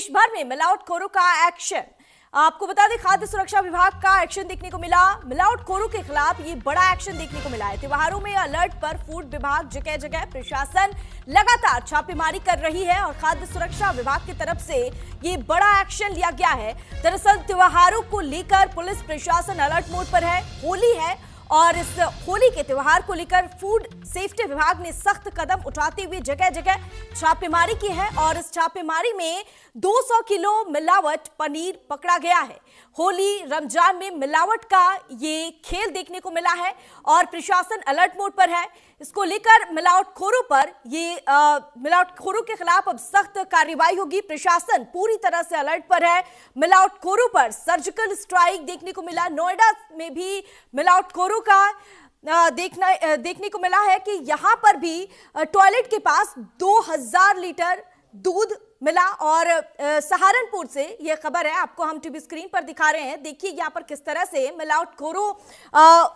देश भर में मिलावटखोरों का एक्शन। आपको बता दें, खाद्य सुरक्षा विभाग का एक्शन देखने को मिला। मिलावटखोरों के खिलाफ ये बड़ा एक्शन देखने को मिला है। त्योहारों में अलर्ट पर फूड विभाग जगह जगह प्रशासन लगातार छापेमारी कर रही है और खाद्य सुरक्षा विभाग की तरफ से ये बड़ा एक्शन लिया गया है। दरअसल त्योहारों को लेकर पुलिस प्रशासन अलर्ट मोड पर है। होली है और इस होली के त्योहार को लेकर फूड सेफ्टी विभाग ने सख्त कदम उठाते हुए जगह जगह छापेमारी की है और इस छापेमारी में 200 किलो मिलावट पनीर पकड़ा गया है। होली रमजान में मिलावट का ये खेल देखने को मिला है और प्रशासन अलर्ट मोड पर है। इसको लेकर मिलावटखोरों पर मिलावटखोरों के खिलाफ अब सख्त कार्रवाई होगी। प्रशासन पूरी तरह से अलर्ट पर है। मिलावटखोरों पर सर्जिकल स्ट्राइक देखने को मिला। नोएडा में भी मिलावटखोरों का देखने को मिला है कि यहां पर भी टॉयलेट के पास 2000 लीटर दूध मिला। और सहारनपुर से यह खबर है, आपको हम टीवी स्क्रीन पर दिखा रहे हैं। देखिए यहां पर किस तरह से मिलावटखोरों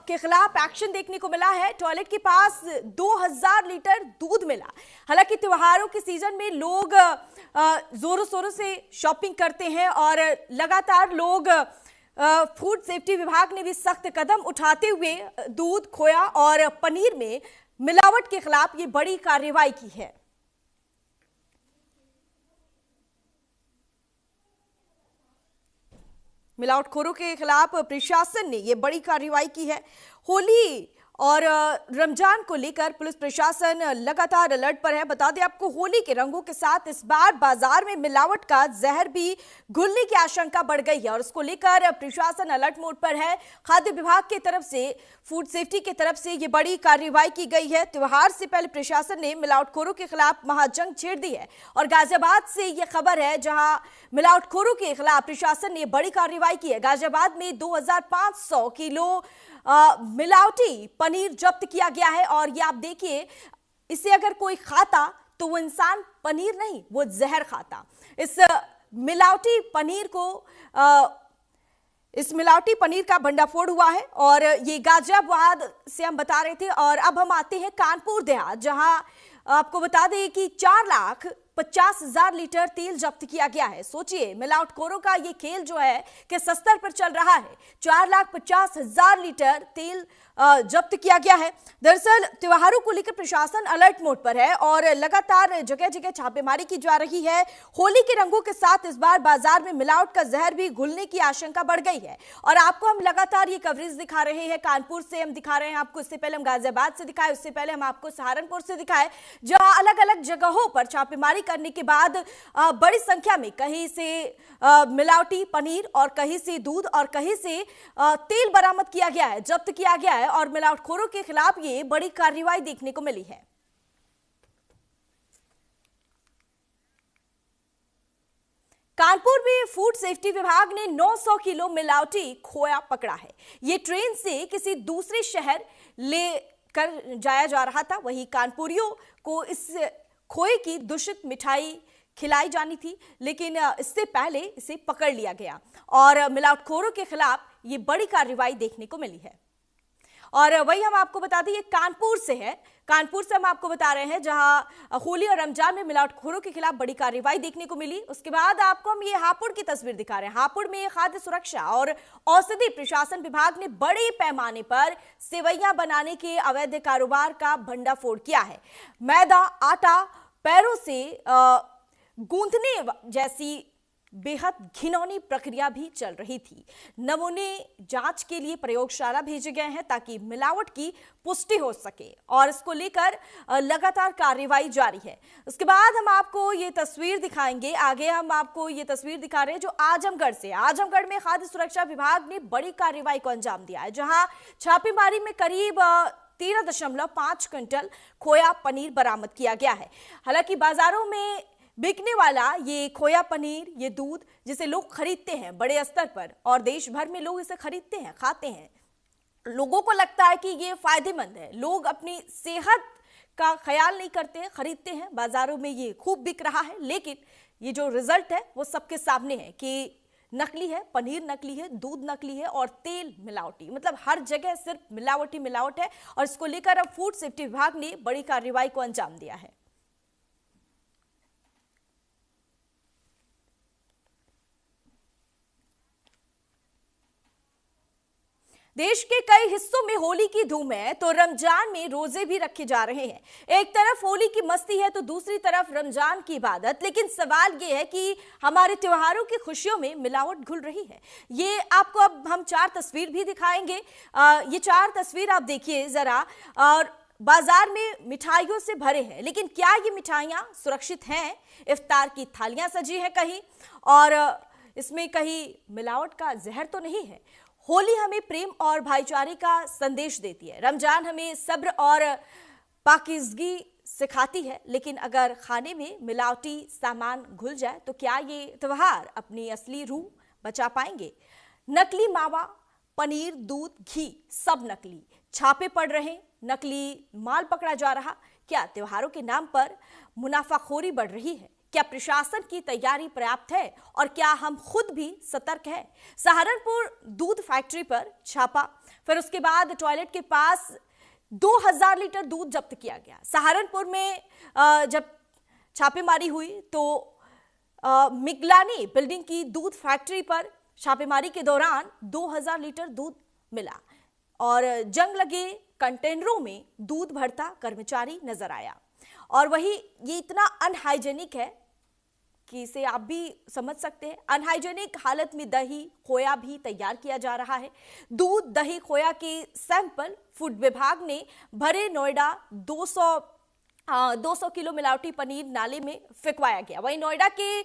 के खिलाफ एक्शन देखने को मिला है। टॉयलेट के पास 2000 लीटर दूध मिला। हालांकि त्योहारों के सीजन में लोग जोरों शोरों से शॉपिंग करते हैं और लगातार लोग फूड सेफ्टी विभाग ने भी सख्त कदम उठाते हुए दूध, खोया और पनीर में मिलावट के खिलाफ ये बड़ी कार्रवाई की है। मिलावटखोरों के खिलाफ प्रशासन ने यह बड़ी कार्रवाई की है। होली और रमजान को लेकर पुलिस प्रशासन लगातार अलर्ट पर है। बता दें आपको, होली के रंगों के साथ इस बार बाजार में मिलावट का जहर भी घुलने की आशंका बढ़ गई है और इसको लेकर प्रशासन अलर्ट मोड पर है। खाद्य विभाग की तरफ से, फूड सेफ्टी की तरफ से ये बड़ी कार्रवाई की गई है। त्योहार से पहले प्रशासन ने मिलावटखोरों के खिलाफ महाजंग छेड़ दी है और गाजियाबाद से यह खबर है, जहां मिलावटखोरों के खिलाफ प्रशासन ने बड़ी कार्रवाई की है। गाजियाबाद में 2500 किलो मिलावटी पनीर जब्त किया गया है और ये आप देखिए, इसे अगर कोई खाता तो वो इंसान पनीर नहीं, वो जहर खाता। इस मिलावटी पनीर का भंडाफोड़ हुआ है और ये गाजियाबाद से हम बता रहे थे। और अब हम आते हैं कानपुर देहात, जहां आपको बता दें कि 4,50,000 लीटर तेल जब्त किया गया है। सोचिए, मिलावटखोरों का ये खेल जो है कि स्तर पर चल रहा है। 4,50,000 लीटर तेल जब्त किया गया है। दरअसल त्योहारों को लेकर प्रशासन अलर्ट मोड पर है और लगातार जगह जगह छापेमारी की जा रही है। होली के रंगों के साथ इस बार बाजार में मिलावट का जहर भी घुलने की आशंका बढ़ गई है और आपको हम लगातार ये कवरेज दिखा रहे हैं। कानपुर से हम दिखा रहे हैं आपको, इससे पहले हम गाजियाबाद से दिखाए, उससे पहले हम आपको सहारनपुर से दिखाए, जहां अलग अलग जगहों पर छापेमारी करने के बाद बड़ी संख्या में कहीं से मिलावटी पनीर और कहीं से दूध और कहीं से तेल बरामद किया गया है, जब्त किया गया है और मिलावटखोरों के खिलाफ ये बड़ी कार्रवाई देखने को मिली है। कानपुर में फूड सेफ्टी विभाग ने 900 किलो मिलावटी खोया पकड़ा है। ये ट्रेन से किसी दूसरे शहर लेकर जाया जा रहा था। वहीं कानपुरियों को इस खोए की दूषित मिठाई खिलाई जानी थी, लेकिन इससे पहले इसे पकड़ लिया गया और मिलावटखोरों के खिलाफ ये बड़ी कार्रवाई देखने को मिली है। और वही हम आपको बता दें, ये कानपुर से है। कानपुर से हम आपको बता रहे हैं, जहां होली और रमजान में मिलावटखोरों के खिलाफ बड़ी कार्रवाई देखने को मिली। उसके बाद आपको हम ये हापुड़ की तस्वीर दिखा रहे हैं। हापुड़ में खाद्य सुरक्षा और औषधि प्रशासन विभाग ने बड़े पैमाने पर सेवैयां बनाने के अवैध कारोबार का भंडाफोड़ किया है। मैदा, आटा पैरों से गूंथने जैसी बेहद घिनौनी प्रक्रिया भी चल रही थी। नमूने जांच के लिए प्रयोगशाला भेजे गए हैं ताकि मिलावट की पुष्टि हो सके और इसको लेकर लगातार कार्रवाई जारी है। उसके बाद हम आपको ये तस्वीर दिखाएंगे। आगे हम आपको ये तस्वीर दिखा रहे हैं जो आजमगढ़ से। आजमगढ़ में खाद्य सुरक्षा विभाग ने बड़ी कार्रवाई को अंजाम दिया है, जहां छापेमारी में करीब 13.5 क्विंटल खोया पनीर बरामद किया गया है। हालांकि बाजारों में बिकने वाला ये खोया पनीर, ये दूध जिसे लोग खरीदते हैं बड़े स्तर पर और देश भर में लोग इसे खरीदते हैं, खाते हैं, लोगों को लगता है कि ये फायदेमंद है। लोग अपनी सेहत का ख्याल नहीं करते, खरीदते हैं। बाजारों में ये खूब बिक रहा है, लेकिन ये जो रिजल्ट है वो सबके सामने है कि नकली है, पनीर नकली है, दूध नकली है और तेल मिलावटी। मतलब हर जगह सिर्फ मिलावटी मिलावट है और इसको लेकर अब फूड सेफ्टी विभाग ने बड़ी कार्रवाई को अंजाम दिया है। देश के कई हिस्सों में होली की धूम है तो रमजान में रोजे भी रखे जा रहे हैं। एक तरफ होली की मस्ती है तो दूसरी तरफ रमजान की इबादत। लेकिन सवाल ये है कि हमारे त्योहारों की खुशियों में मिलावट घुल रही है। ये आपको अब हम 4 तस्वीर भी दिखाएंगे। ये 4 तस्वीर आप देखिए जरा। और बाजार में मिठाइयों से भरे हैं, लेकिन क्या ये मिठाइयां सुरक्षित हैं? इफ्तार की थालियां सजी हैं कहीं, और इसमें कहीं मिलावट का जहर तो नहीं है। होली हमें प्रेम और भाईचारे का संदेश देती है। रमजान हमें सब्र और पाकीज़गी सिखाती है। लेकिन अगर खाने में मिलावटी सामान घुल जाए तो क्या ये त्योहार अपनी असली रूह बचा पाएंगे? नकली मावा, पनीर, दूध, घी सब नकली। छापे पड़ रहे, नकली माल पकड़ा जा रहा। क्या त्योहारों के नाम पर मुनाफाखोरी बढ़ रही है? क्या प्रशासन की तैयारी पर्याप्त है? और क्या हम खुद भी सतर्क हैं? सहारनपुर दूध फैक्ट्री पर छापा, फिर उसके बाद टॉयलेट के पास 2000 लीटर दूध जब्त किया गया। सहारनपुर में जब छापेमारी हुई तो मिगलानी बिल्डिंग की दूध फैक्ट्री पर छापेमारी के दौरान 2000 लीटर दूध मिला और जंग लगे कंटेनरों में दूध भरता कर्मचारी नजर आया। और वही ये इतना अनहाइजेनिक है कि इसे आप भी समझ सकते हैं। अनहाइजेनिक हालत में दही, खोया भी तैयार किया जा रहा है। दूध, दही, खोया के सैंपल फूड विभाग ने भरे नोएडा 200 किलो मिलावटी पनीर नाले में फेंकवाया गया। वहीं नोएडा के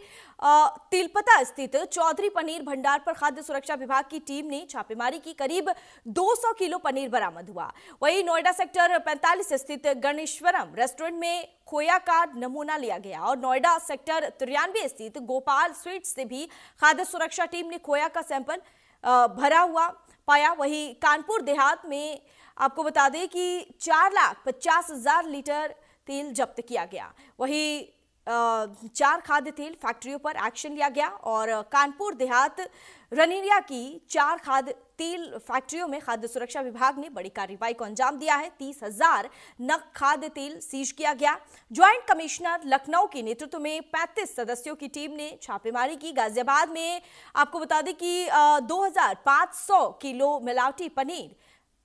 तिलपता स्थित चौधरी पनीर भंडार पर खाद्य सुरक्षा विभाग की टीम ने छापेमारी की। करीब 200 किलो पनीर बरामद हुआ। वहीं नोएडा सेक्टर 45 स्थित गणेश्वरम रेस्टोरेंट में खोया का नमूना लिया गया और नोएडा सेक्टर 93 स्थित गोपाल स्वीट्स से भी खाद्य सुरक्षा टीम ने खोया का सैंपल भरा हुआ पाया। वहीं कानपुर देहात में आपको बता दें कि 4,50,000 लीटर तेल जब्त किया गया। वहीं 4 खाद्य तेल फैक्ट्रियों पर एक्शन लिया गया और कानपुर देहात रनिरिया की 4 खाद्य तेल फैक्ट्रियों में खाद्य सुरक्षा विभाग ने बड़ी कार्रवाई को अंजाम दिया है। 30,000 नग खाद्य तेल सीज किया गया। ज्वाइंट कमिश्नर लखनऊ के नेतृत्व में 35 सदस्यों की टीम ने छापेमारी की। गाजियाबाद में आपको बता दें कि 2500 किलो मिलावटी पनीर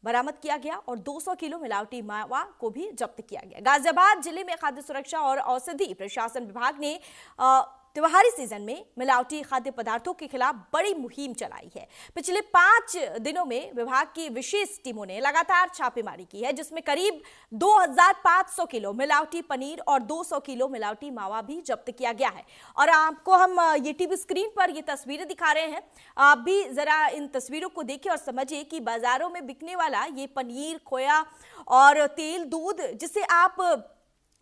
बरामद किया गया और 200 किलो मिलावटी मावा को भी जब्त किया गया। गाजियाबाद जिले में खाद्य सुरक्षा और औषधि प्रशासन विभाग ने त्योहारी सीजन में मिलावटी खाद्य पदार्थों के खिलाफ बड़ी मुहिम चलाई है। पिछले 5 दिनों में विभाग की विशेष टीमों ने लगातार छापेमारी की है, जिसमें करीब 2500 किलो मिलावटी पनीर और 200 किलो मिलावटी मावा भी जब्त किया गया है। और आपको हम ये टीवी स्क्रीन पर ये तस्वीरें दिखा रहे हैं। आप भी जरा इन तस्वीरों को देखिए और समझिए कि बाजारों में बिकने वाला ये पनीर, खोया और तेल, दूध जिसे आप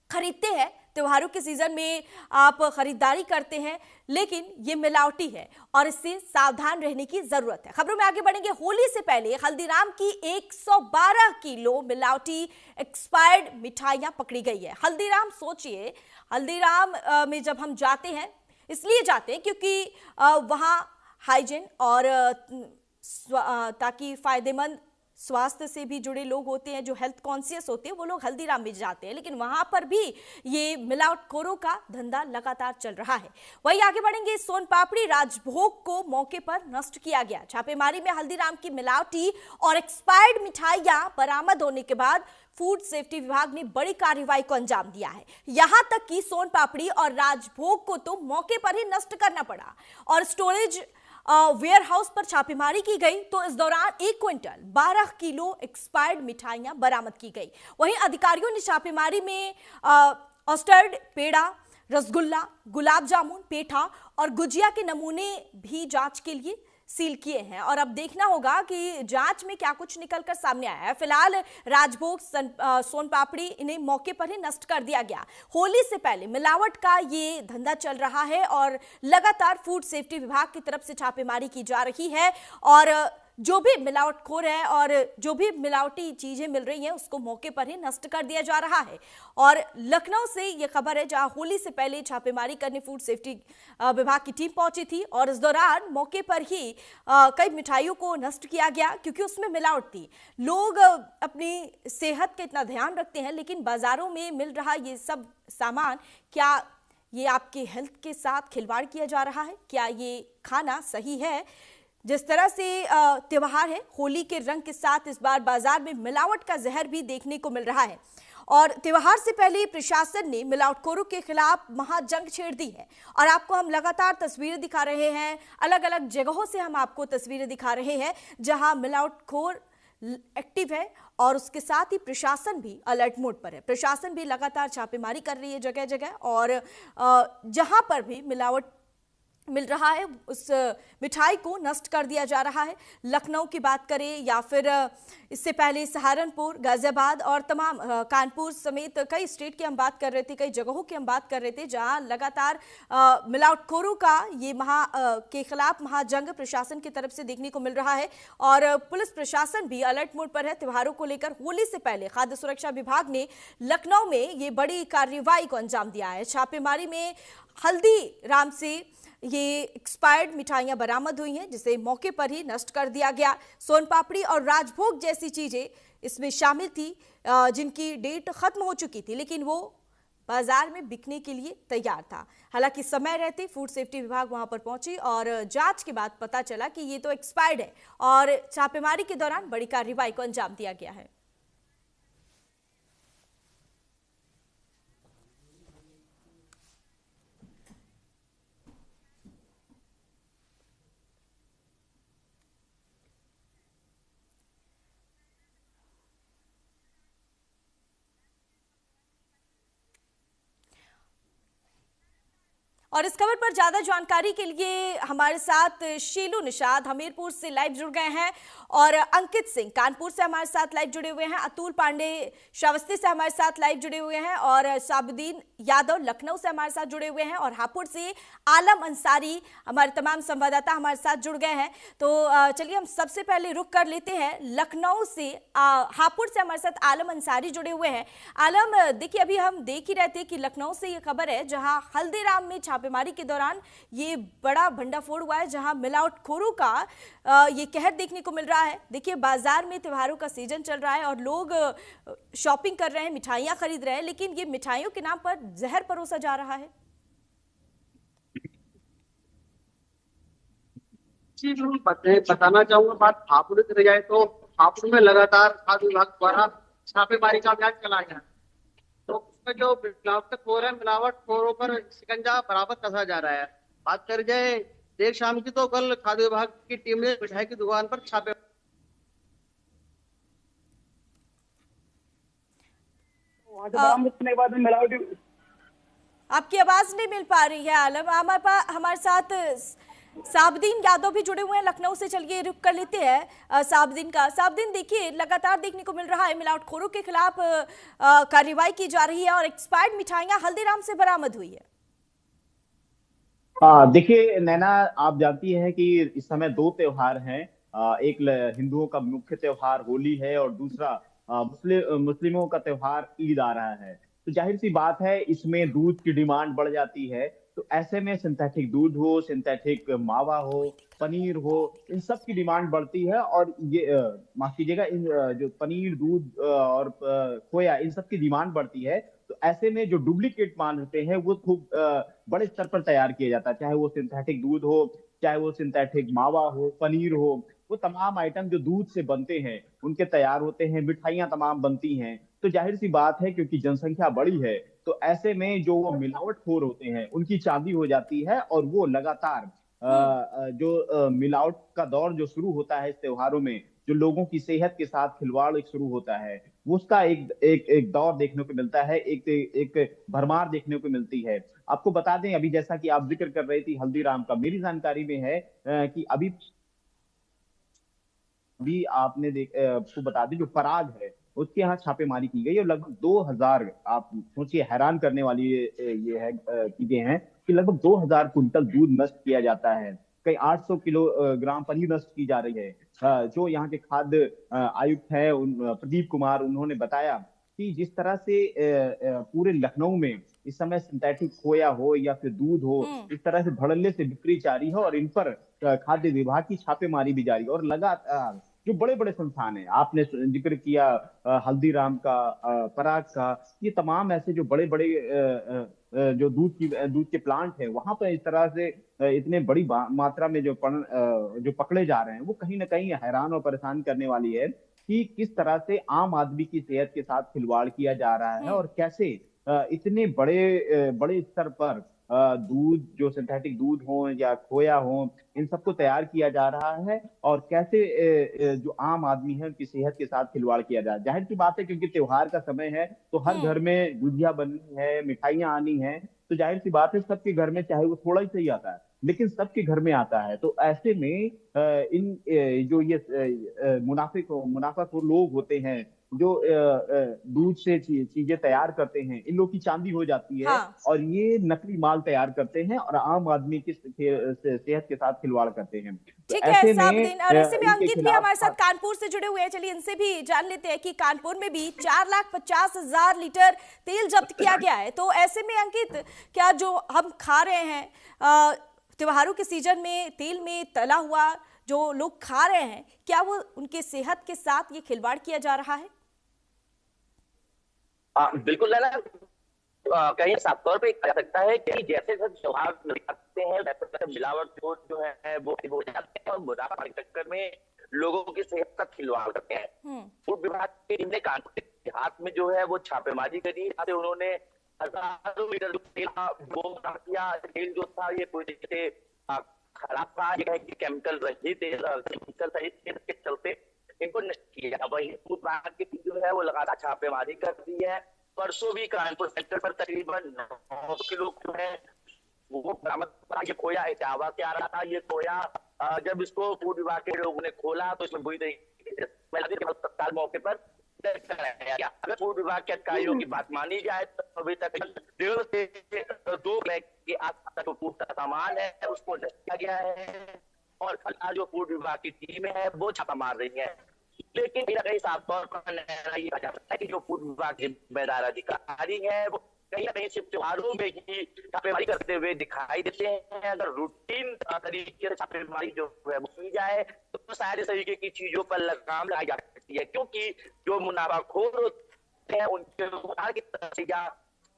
खरीदते हैं, त्योहारों के सीजन में आप खरीदारी करते हैं, लेकिन ये मिलावटी है और इससे सावधान रहने की जरूरत है। खबरों में आगे बढ़ेंगे। होली से पहले हल्दीराम की 112 किलो मिलावटी एक्सपायर्ड मिठाइयां पकड़ी गई है। हल्दीराम, सोचिए, हल्दीराम में जब हम जाते हैं इसलिए जाते हैं क्योंकि वहाँ हाइजीन और ताकि फायदेमंद स्वास्थ्य से भी जुड़े लोग होते हैं, जो हेल्थ कॉन्शियस होते हैं, वो लोग हल्दीराम में जाते हैं। लेकिन वहां पर भी ये मिलावटखोरों का धंधा लगातार चल रहा है। वहीं आगे बढ़ेंगे। सोन पापड़ी राजभोग को मौके पर नष्ट किया गया। छापेमारी में हल्दीराम की मिलावटी और एक्सपायर्ड मिठाइयां बरामद होने के बाद फूड सेफ्टी विभाग ने बड़ी कार्रवाई को अंजाम दिया है। यहां तक कि सोन पापड़ी और राजभोग को तो मौके पर ही नष्ट करना पड़ा और स्टोरेज वेयर हाउस पर छापेमारी की गई तो इस दौरान 1 क्विंटल 12 किलो एक्सपायर्ड मिठाइयां बरामद की गई। वहीं अधिकारियों ने छापेमारी में ऑस्टर्ड, पेड़ा, रसगुल्ला, गुलाब जामुन, पेठा और गुजिया के नमूने भी जांच के लिए सील किए हैं। और अब देखना होगा कि जांच में क्या कुछ निकलकर सामने आया है। फिलहाल राजभोग, सोन पापड़ी, इन्हें मौके पर ही नष्ट कर दिया गया। होली से पहले मिलावट का ये धंधा चल रहा है और लगातार फूड सेफ्टी विभाग की तरफ से छापेमारी की जा रही है और जो भी मिलावटखोर है और जो भी मिलावटी चीजें मिल रही हैं उसको मौके पर ही नष्ट कर दिया जा रहा है। और लखनऊ से ये खबर है, जहां होली से पहले छापेमारी करने फूड सेफ्टी विभाग की टीम पहुंची थी और इस दौरान मौके पर ही कई मिठाइयों को नष्ट किया गया क्योंकि उसमें मिलावट थी। लोग अपनी सेहत का इतना ध्यान रखते हैं, लेकिन बाजारों में मिल रहा ये सब सामान, क्या ये आपके हेल्थ के साथ खिलवाड़ किया जा रहा है? क्या ये खाना सही है? जिस तरह से त्योहार है, होली के रंग के साथ इस बार बाजार में मिलावट का जहर भी देखने को मिल रहा है और त्योहार से पहले प्रशासन ने मिलावटखोरों के खिलाफ महाजंग छेड़ दी है। और आपको हम लगातार तस्वीरें दिखा रहे हैं, अलग अलग जगहों से हम आपको तस्वीरें दिखा रहे हैं जहां मिलावटखोर एक्टिव है और उसके साथ ही प्रशासन भी अलर्ट मोड पर है। प्रशासन भी लगातार छापेमारी कर रही है जगह जगह और जहां पर भी मिलावट मिल रहा है उस मिठाई को नष्ट कर दिया जा रहा है। लखनऊ की बात करें या फिर इससे पहले सहारनपुर, गाजियाबाद और तमाम कानपुर समेत कई स्टेट की हम बात कर रहे थे, कई जगहों की हम बात कर रहे थे जहां लगातार मिलावटखोरों का ये के खिलाफ महाजंग प्रशासन की तरफ से देखने को मिल रहा है और पुलिस प्रशासन भी अलर्ट मोड पर है। त्योहारों को लेकर होली से पहले खाद्य सुरक्षा विभाग ने लखनऊ में ये बड़ी कार्रवाई को अंजाम दिया है। छापेमारी में हल्दीराम से ये एक्सपायर्ड मिठाइयां बरामद हुई हैं जिसे मौके पर ही नष्ट कर दिया गया। सोन पापड़ी और राजभोग जैसी चीजें इसमें शामिल थी जिनकी डेट खत्म हो चुकी थी लेकिन वो बाजार में बिकने के लिए तैयार था। हालांकि समय रहते फूड सेफ्टी विभाग वहां पर पहुंची और जांच के बाद पता चला कि ये तो एक्सपायर्ड है और छापेमारी के दौरान बड़ी कार्रवाई को अंजाम दिया गया है। और इस खबर पर ज्यादा जानकारी के लिए हमारे साथ शीलू निषाद हमीरपुर से लाइव जुड़ गए हैं और अंकित सिंह कानपुर से हमारे साथ लाइव जुड़े हुए हैं, अतुल पांडे श्रावस्ती से हमारे साथ लाइव जुड़े हुए हैं और साबुद्दीन यादव लखनऊ से हमारे साथ जुड़े हुए हैं और हापुड़ से आलम अंसारी हमारे तमाम संवाददाता हमारे साथ जुड़ गए हैं। तो चलिए हम सबसे पहले रुक कर लेते हैं लखनऊ से, हापुड़ से हमारे साथ आलम अंसारी जुड़े हुए हैं। आलम, देखिए अभी हम देख ही रहे थे कि लखनऊ से ये खबर है जहां हल्दीराम में छापेमारी के दौरान ये बड़ा भंडाफोड़ हुआ है जहां मिलावटखोरों का ये कहर देखने को मिल रहा है। देखिए बाजार में त्योहारों का सीजन चल रहा है और लोग शॉपिंग कर रहे हैं, मिठाइयां खरीद रहे हैं, लेकिन ये मिठाइयों के नाम पर जहर परोसा जा रहा है। जी बताना चाहूंगा। बात हापुड़ की रह जाए तो हापुड़ में लगातार खाद्य विभाग द्वारा छापेमारी का अभियान चलाया गया, तो उसमें जो मिलावटखोर है, मिलावटखोरों पर शिकंजा बराबर कसा जा रहा है। बात कर जाए देर शाम की तो कल खाद्य विभाग की टीम ने मिठाई की दुकान पर छापे वहां से बरामद करने के बाद मिलावटी। आपकी आवाज नहीं मिल पा रही है आलम। हमारे साथ साबुद्दीन यादव भी जुड़े हुए हैं लखनऊ से, चलिए रुक कर लेते हैं साबुद्दीन, देखिए लगातार देखने को मिल रहा है मिलावटखोरों के खिलाफ कार्रवाई की जा रही है और एक्सपायर्ड मिठाइयां हल्दीराम से बरामद हुई है। देखिए नैना, आप जानती हैं कि इस समय दो त्योहार हैं। एक हिंदुओं का मुख्य त्योहार होली है और दूसरा मुस्लिमों का त्योहार ईद आ रहा है। तो जाहिर सी बात है इसमें दूध की डिमांड बढ़ जाती है। तो ऐसे में सिंथेटिक दूध हो, सिंथेटिक मावा हो, पनीर हो, इन सब की डिमांड बढ़ती है। और ये माफ कीजिएगा, इन जो पनीर, दूध और खोया, इन सब की डिमांड बढ़ती है। तो ऐसे में जो डुप्लीकेट माल होते हैं वो खूब बड़े स्तर पर तैयार किया जाता है, चाहे वो सिंथेटिक दूध हो, चाहे वो सिंथेटिक मावा हो, पनीर हो, वो तमाम आइटम जो दूध से बनते हैं उनके तैयार होते हैं, मिठाइयां तमाम बनती हैं। तो जाहिर सी बात है क्योंकि जनसंख्या बड़ी है तो ऐसे में जो वो मिलावटखोर होते हैं उनकी चांदी हो जाती है और वो लगातार जो मिलावट का दौर जो शुरू होता है इस त्योहारों में, जो लोगों की सेहत के साथ खिलवाड़ एक शुरू होता है, वो उसका एक दौर देखने को मिलता है, एक भरमार देखने को मिलती है। आपको बता दें, अभी जैसा कि आप जिक्र कर रही थी हल्दीराम का, मेरी जानकारी में है कि अभी अभी आपने आपको बता दें जो पराग है उसके यहाँ छापेमारी की गई और लगभग 2000, आप सोचिए हैरान करने वाली ये है चीजें हैं कि लगभग 2000 कुंटल दूध नष्ट किया जाता है। कई 800 किलोग्राम पनीर नष्ट की जा रही है। जो यहाँ के खाद्य आयुक्त है प्रदीप कुमार, उन्होंने बताया कि जिस तरह से पूरे लखनऊ में इस समय सिंथेटिक खोया हो या फिर दूध हो, इस तरह से धड़ल्ले से बिक्री जारी है और इन पर खाद्य विभाग की छापेमारी भी जारी है और लगातार जो बड़े बड़े संस्थान हैं, आपने जिक्र किया हल्दीराम का, पराग का, ये तमाम ऐसे जो बड़े बड़े जो दूध के प्लांट हैं, वहां पर इस तरह से इतने बड़ी मात्रा में जो पकड़े जा रहे हैं, वो कहीं ना कहीं हैरान और परेशान करने वाली है कि किस तरह से आम आदमी की सेहत के साथ खिलवाड़ किया जा रहा है, और कैसे इतने बड़े स्तर पर दूध, जो सिंथेटिक दूध हो या खोया हो, इन सबको तैयार किया जा रहा है, और कैसे जो आम आदमी है उनकी सेहत के साथ खिलवाड़ किया जा रहा है। जाहिर सी बात है, क्योंकि त्योहार का समय है तो हर घर में गुजिया बननी है, मिठाइयाँ आनी है, तो जाहिर सी बात है सबके घर में चाहे वो थोड़ा ही सही आता है, लेकिन सबके घर में आता है। तो ऐसे में जो ये मुनाफाखोर लोग होते हैं, जो दूध से चीजें तैयार करते हैं, इन लोग की चांदी हो जाती है। हाँ। और ये नकली माल तैयार करते हैं और आम आदमी की सेहत के साथ खिलवाड़ करते हैं। तो ठीक है ऐसे साबुद्दीन, और ऐसे में इनके अंकित भी खिलाफ हमारे साथ कानपुर से जुड़े हुए हैं। चलिए इनसे भी जान लेते हैं कि कानपुर में भी 4,50,000 लीटर तेल जब्त किया गया है। तो ऐसे में अंकित, क्या जो हम खा रहे हैं त्योहारों के सीजन में तेल में तला हुआ जो लोग खा रहे हैं, क्या वो उनके सेहत के साथ ये खिलवाड़ किया जा रहा है? बिल्कुल लैला, कहीं साफ तौर पे कह सकता है कि जैसे सब त्योहार निकलते हैं वैसे मिलावट जो है वो हो जाते हैं और मुनाफा के चक्कर में लोगों की सेहत का खिलवाड़ करते हैं। फूड विभाग की टीम ने कानपुर के हाथ में जो है वो छापेमारी करी। उन्होंने हजारों लीटर तेल जो था ये पूरी तरह से खराब था, ये है कि केमिकल रहित केमिकल सहित के चलते इनको नष्ट किया। वही फूड विभाग की टीम जो है वो लगातार छापेमारी कर रही है। परसों भी कानपुर सेक्टर पर तकरीबन 900 किलो जो है वो बरामद। ये खोया इटावा से आ रहा था। ये खोया जब इसको फूड विभाग के लोगों ने खोला तो इसमें बुरी तरीके से तत्काल मौके पर अगर फूड विभाग के अधिकारियों की बात मानी जाए तो अभी तक 1.5 से 2 लाख के आसपास जो फूड का सामान है उसको नष्ट किया गया है और फिलहाल जो फूड विभाग की टीम है वो छापा मार रही है। लेकिन कहीं साफ तौर पर ये कहा जा सकता है कि जो फूड विभाग के जिम्मेदार अधिकारी है वो कहीं ना कहीं सिर्फ त्योहारों में ही छापेमारी करते हुए दिखाई देते हैं। अगर रूटीन तरीके से छापेमारी जो है वो की जाए तो शायद इस तरीके की चीजों पर लगाम लगाई जा सकती है, क्योंकि जो मुनाफाखोर होते हैं उनके तरफ से या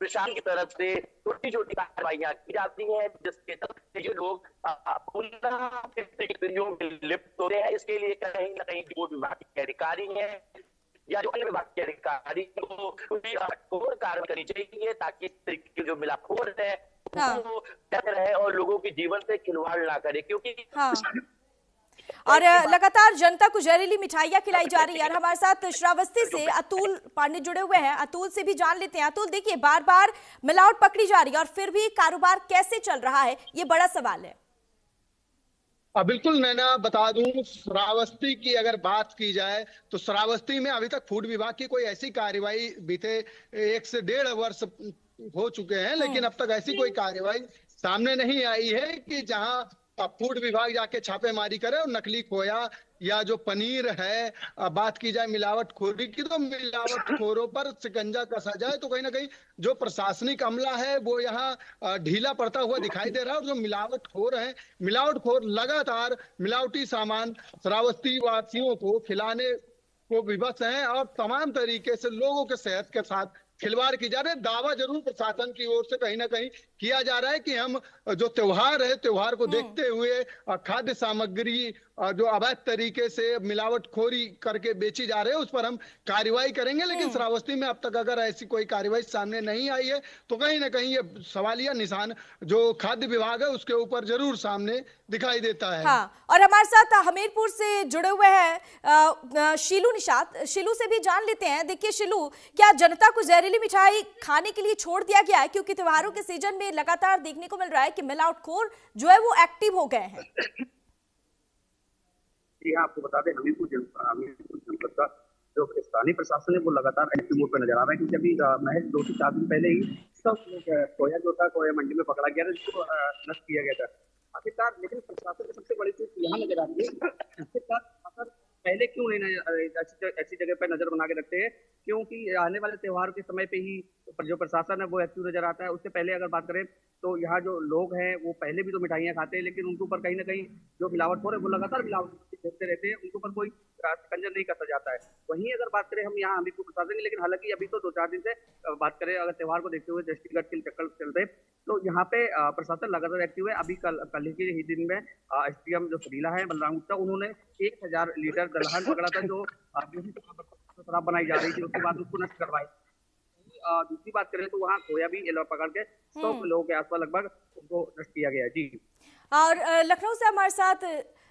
प्रशासन की तरफ से छोटी छोटी कार्रवाइयां की जाती हैं जिसके तहत ये लोग में लिप्त होते हैं। इसके लिए कहीं ना कहीं जो विभाग के अधिकारी हैं या जो अन्य विभाग के अधिकारी को कठोर कार्रवाई करनी चाहिए ताकि इस तरीके की जो मिलावट है वो बेहतर रहे और लोगों के जीवन से खिलवाड़ ना करे। क्योंकि और लगातार जनता को जहरीली मिठाइयां खिलाई जा रही है। और हमारे साथ श्रावस्ती से अतुल पांडे जुड़े हुए हैं। अतुल से भी जान लेते हैं। अतुल, देखिए बार बार मिलावट पकड़ी जा रही है और फिर भी कारोबार कैसे चल रहा है, ये बड़ा सवाल है। बिल्कुल नैना, बता दूं, श्रावस्ती की अगर बात की जाए तो श्रावस्ती में अभी तक फूड विभाग की कोई ऐसी कार्रवाई बीते 1 से 1.5 वर्ष हो चुके हैं, लेकिन अब तक ऐसी कोई कार्रवाई सामने नहीं आई है कि जहां फूड विभाग जाके छापेमारी करे और नकली खोया या जो पनीर है, बात की जाए मिलावट खोरी की तो मिलावट खोरों पर शिकंजा कसा जाए। तो कहीं ना कहीं जो प्रशासनिक अमला है वो यहाँ ढीला पड़ता हुआ दिखाई दे रहा है और जो मिलावटखोर है, मिलावटखोर लगातार मिलावटी सामान श्रावस्ती वासियों को खिलाने को विवश हैं और तमाम तरीके से लोगों के सेहत के साथ खिलवाड़ की जा रही है। दावा जरूर प्रशासन की ओर से कहीं ना कहीं किया जा रहा है कि हम जो त्योहार है, त्योहार को देखते हुए खाद्य सामग्री जो अवैध तरीके से मिलावटखोरी करके बेची जा रही है उस पर हम कार्रवाई करेंगे। लेकिन श्रावस्ती में अब तक अगर ऐसी कोई कार्रवाई सामने नहीं आई है तो कहीं ना कहीं ये सवालिया निशान जो खाद्य विभाग है उसके ऊपर जरूर सामने दिखाई देता है। हाँ, और हमारे साथ हमीरपुर से जुड़े हुए हैं शीलू निषाद। शीलू से भी जान लेते हैं। देखिए शीलू, क्या जनता को जहरीली मिठाई खाने के लिए छोड़ दिया गया है, क्योंकि त्योहारों के सीजन में लगातार देखने को मिल रहा है कि मिलावटखोर जो है वो एक्टिव हो गए हैं? जी हाँ, आपको बता दें हमीरपुर जनपद का जो स्थानीय प्रशासन है वो लगातार एक्टिव मोड पर नजर आ रहा है, क्योंकि अभी महज 2 से 4 दिन पहले ही सब खोया जो था खोया मंडी में पकड़ा गया था, जिसको नष्ट किया गया था आखिरकार। लेकिन प्रशासन की सबसे बड़ी चीज यहाँ नजर आ रही है, आखिरकार पहले क्यों नहीं ऐसी जगह पर नजर बना के रखते हैं, क्योंकि आने वाले त्योहार के समय पे ही जो प्रशासन है वो एक्टिव नजर आता है। उससे पहले अगर बात करें तो यहाँ जो लोग हैं वो पहले भी तो मिठाइयाँ खाते हैं, लेकिन उनके ऊपर कहीं ना कहीं जो मिलावटखोर है वो लगातार मिलावट करते रहते हैं, उनके ऊपर कोई कंजन नहीं कसा जाता है। वहीं अगर बात करें हम यहाँ हमीरपुर प्रशासन की, लेकिन हालांकि अभी तो 2-4 दिन से बात करें अगर त्योहार को देखते हुए दृष्टिगत के चक्कर चलते, तो यहाँ पे प्रशासन लगातार एक्टिव है। अभी कल के ही दिन में एसडीएम जो सरीला है बलराम गुप्ता, उन्होंने 1000 लीटर दलहन पकड़ा था जो शराब बनाई जा रही थी, उसके बाद उसको नष्ट करवाई। दूसरी बात करें तो वहाँ खोया भी पकड़ के 100 लोगों के आसपास लगभग उनको नष्ट किया गया है। जी। और लखनऊ से हमारे साथ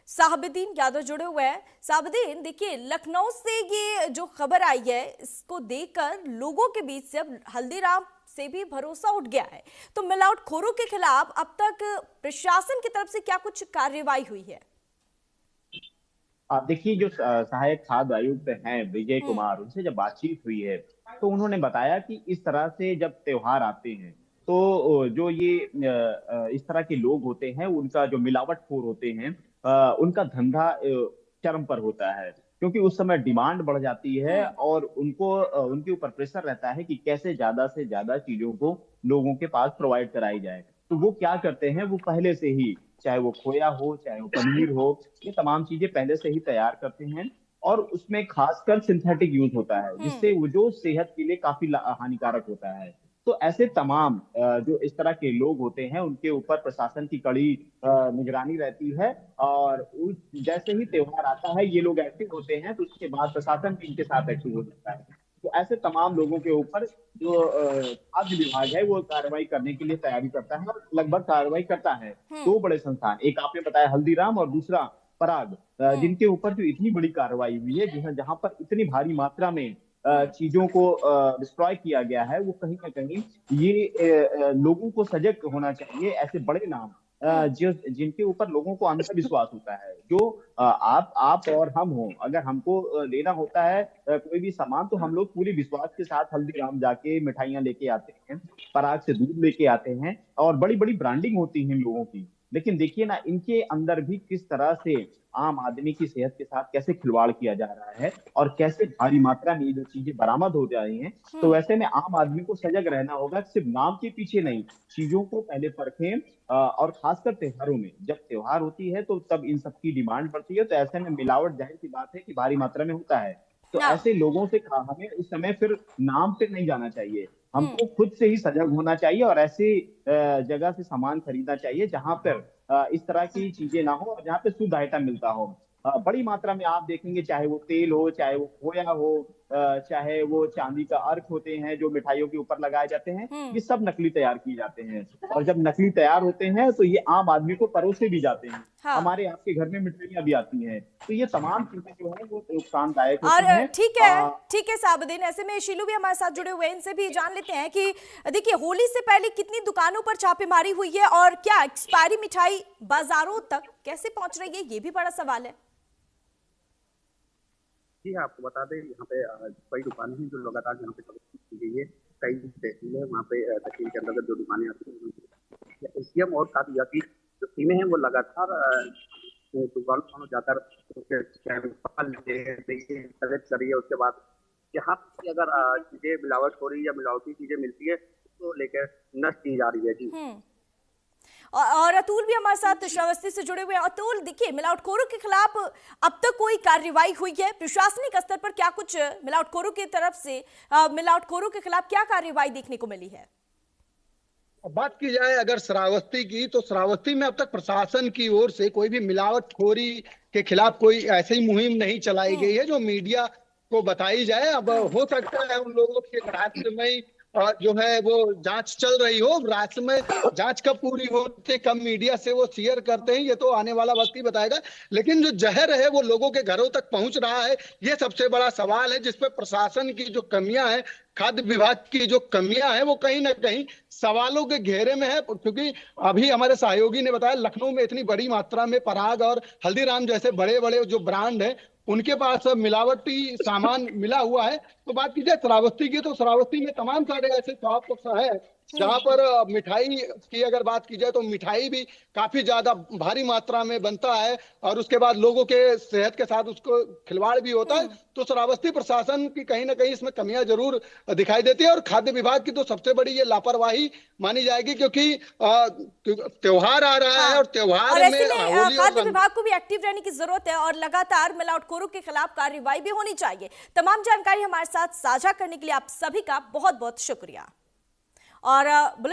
साहबुद्दीन यादव जुड़े हुए हैं। साहबुद्दीन, देखिए लखनऊ से ये जो खबर आई है इसको देखकर लोगों के बीच से अब हल्दीराम से भी भरोसा उठ गया है। तो मिलावटखोरों के खिलाफ अब तक प्रशासन की तरफ से क्या कुछ कार्रवाई हुई है? देखिए, जो सहायक खाद्य आयुक्त हैं विजय कुमार, उनसे जब बातचीत हुई है तो उन्होंने बताया कि इस तरह से जब त्योहार आते हैं तो जो ये इस तरह के लोग होते हैं, उनका जो मिलावटखोर होते हैं, उनका धंधा चरम पर होता है, क्योंकि उस समय डिमांड बढ़ जाती है और उनके ऊपर प्रेशर रहता है कि कैसे ज्यादा से ज्यादा चीजों को लोगों के पास प्रोवाइड कराई जाए। तो वो क्या करते हैं, वो पहले से ही, चाहे वो खोया हो चाहे वो पनीर हो, ये तमाम चीजें पहले से ही तैयार करते हैं और उसमें खासकर सिंथेटिक यूज होता है, जिससे वो जो सेहत के लिए काफी हानिकारक होता है। तो ऐसे तमाम जो इस तरह के लोग होते हैं उनके ऊपर प्रशासन की कड़ी निगरानी रहती है और जैसे ही त्योहार आता है ये लोग एक्टिव होते हैं तो उसके बाद प्रशासन भी इनके साथ एक्टिव हो जाता है। तो ऐसे तमाम लोगों के ऊपर जो खाद्य विभाग है वो कार्रवाई करने के लिए तैयारी करता है और लगभग कार्रवाई करता है। 2 बड़े संस्थान, एक आपने बताया हल्दीराम और दूसरा पराग, जिनके ऊपर जो इतनी बड़ी कार्रवाई हुई है, जहां पर इतनी भारी मात्रा में चीजों को डिस्ट्रॉय किया गया है, वो कहीं ना कहीं ये लोगों को सजग होना चाहिए। ऐसे बड़े नाम जो जिनके ऊपर लोगों को अंधविश्वास होता है, जो आप और हम हो, अगर हमको लेना होता है कोई भी सामान तो हम लोग पूरी विश्वास के साथ हल्दीराम जाके मिठाइयां लेके आते हैं, पराग से दूध लेके आते हैं और बड़ी बड़ी ब्रांडिंग होती है इन लोगों की। लेकिन देखिए ना, इनके अंदर भी किस तरह से आम आदमी की सेहत के साथ कैसे खिलवाड़ किया जा रहा है और कैसे भारी मात्रा में ये जो चीजें बरामद हो जा रही हैं। तो वैसे में आम आदमी को सजग रहना होगा, सिर्फ नाम के पीछे नहीं, चीजों को पहले परखें और खासकर त्योहारों में, जब त्योहार होती है तो तब इन सब की डिमांड बढ़ती है, तो ऐसे में मिलावट जाहिर सी बात है कि भारी मात्रा में होता है। तो ऐसे लोगों से हमें इस समय फिर नाम पे नहीं जाना चाहिए, हमको खुद से ही सजग होना चाहिए और ऐसी जगह से सामान खरीदना चाहिए जहां पर इस तरह की चीजें ना हो और जहां पे शुद्ध आइटम मिलता हो। बड़ी मात्रा में आप देखेंगे, चाहे वो तेल हो, चाहे वो खोया हो, चाहे वो चांदी का अर्क होते हैं जो मिठाइयों के ऊपर लगाए जाते हैं, ये सब नकली तैयार किए जाते हैं और जब नकली तैयार होते हैं तो ये आम आदमी को परोसे भी जाते हैं। हमारे आपके घर में मिठाइयां भी आती हैं, तो ये तमाम चीजें जो है वो नुकसानदायक होती हैं। ठीक है साहबुद्दीन, ऐसे में शीलू भी हमारे साथ जुड़े हुए हैं, इनसे भी जान लेते हैं कि देखिए होली से पहले कितनी दुकानों पर छापेमारी हुई है और क्या एक्सपायरी मिठाई बाजारों तक कैसे पहुंच रही है, ये भी बड़ा सवाल है। जी हाँ, आपको बता दें यहाँ पे कई दुकानें हैं जो लगातार यहाँ पे की गई है, कई तहसील है वहाँ पे तहसील के अंतर्गत जो दुकानें आती हैं, एसडीएम और खाद्य विभाग की जो टीमें हैं वो लगातार दुकानों जाकर कलेक्ट कर रही है। उसके बाद यहाँ पे अगर चीजें मिलावट हो रही है या मिलावटी चीजें मिलती है तो लेकर नष्ट की जा रही है। जी। और अतुल भी हमारे साथ श्रावस्ती से जुड़े हुए हैं। अतुल, देखिए मिलावटखोरों के खिलाफ अब तक कोई कार्रवाई हुई है? प्रशासनिक स्तर पर क्या कुछ मिलावटखोरों की तरफ से मिलावटखोरों के खिलाफ क्या कार्रवाई देखने को मिली है? बात की जाए अगर श्रावस्ती की, तो श्रावस्ती में अब तक प्रशासन की ओर से कोई भी मिलावटखोरी के खिलाफ कोई ऐसी मुहिम नहीं चलाई गई है जो मीडिया को बताई जाए। अब हो सकता है उन लोगों के रहस्यमय जो है वो जांच चल रही हो, राज्य में जांच कब पूरी होती, कब मीडिया से वो शेयर करते हैं, ये तो आने वाला वक्त ही बताएगा। लेकिन जो जहर है वो लोगों के घरों तक पहुंच रहा है, ये सबसे बड़ा सवाल है जिसपे प्रशासन की जो कमियां हैं, खाद्य विभाग की जो कमियां हैं, वो कहीं ना कहीं सवालों के घेरे में है। क्योंकि अभी हमारे सहयोगी ने बताया लखनऊ में इतनी बड़ी मात्रा में पराग और हल्दीराम जैसे बड़े बड़े जो ब्रांड है उनके पास मिलावटी सामान मिला हुआ है। तो बात की जाए श्रावस्ती की, तो श्रावस्ती में तमाम सारे ऐसे शॉप है जहाँ पर मिठाई की अगर बात की जाए तो मिठाई भी काफी ज्यादा भारी मात्रा में बनता है और उसके बाद लोगों के सेहत के साथ उसको खिलवाड़ भी होता है। तो श्रावस्ती प्रशासन की कहीं ना कहीं इसमें कमियां जरूर दिखाई देती है और खाद्य विभाग की तो सबसे बड़ी ये लापरवाही मानी जाएगी, क्योंकि त्योहार आ रहा है और त्योहार और ऐसे में में होली खाद्य और विभाग को भी एक्टिव रहने की जरूरत है और लगातार मिलावटखोरों के खिलाफ कार्रवाई भी होनी चाहिए। तमाम जानकारी हमारे साथ साझा करने के लिए आप सभी का बहुत बहुत शुक्रिया। और